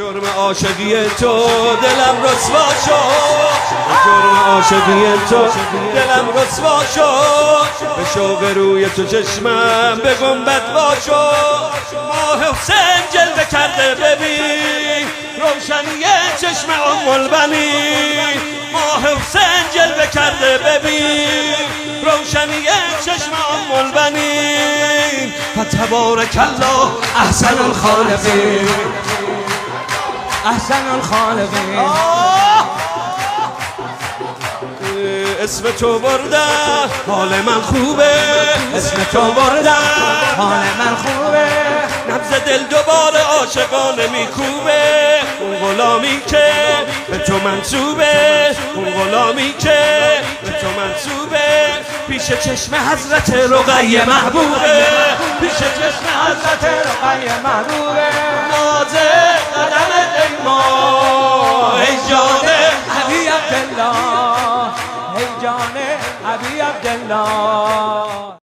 جرم عاشقی تو دلم رسوا شد، جرم عاشقی تو دلم رسوا شد، به شوق روی تو چشمم به گنبد وا شد. ماه حسین جلوه کرده ببین روشنی چشم ام البنین، ماه حسین جلوه کرده ببین روشنی چشم ام البنین. فتبارک الله احسن الخالقین، احسن الخالقین. اسم تو بردم حال من خوبه، اسم تو بردم حال من خوبه، نبض دل دوباره عاشقانه میکوبه. اون غلامی که به تو منصوبه، اون غلامی که به تو منصوبه، پیش چشم حضرت رقیه محبوبه، پیش چشم حضرت رقیه محبوبه. ناز قدم ای ما ای جان ابی عبدالله، ای جان ابی عبدالله.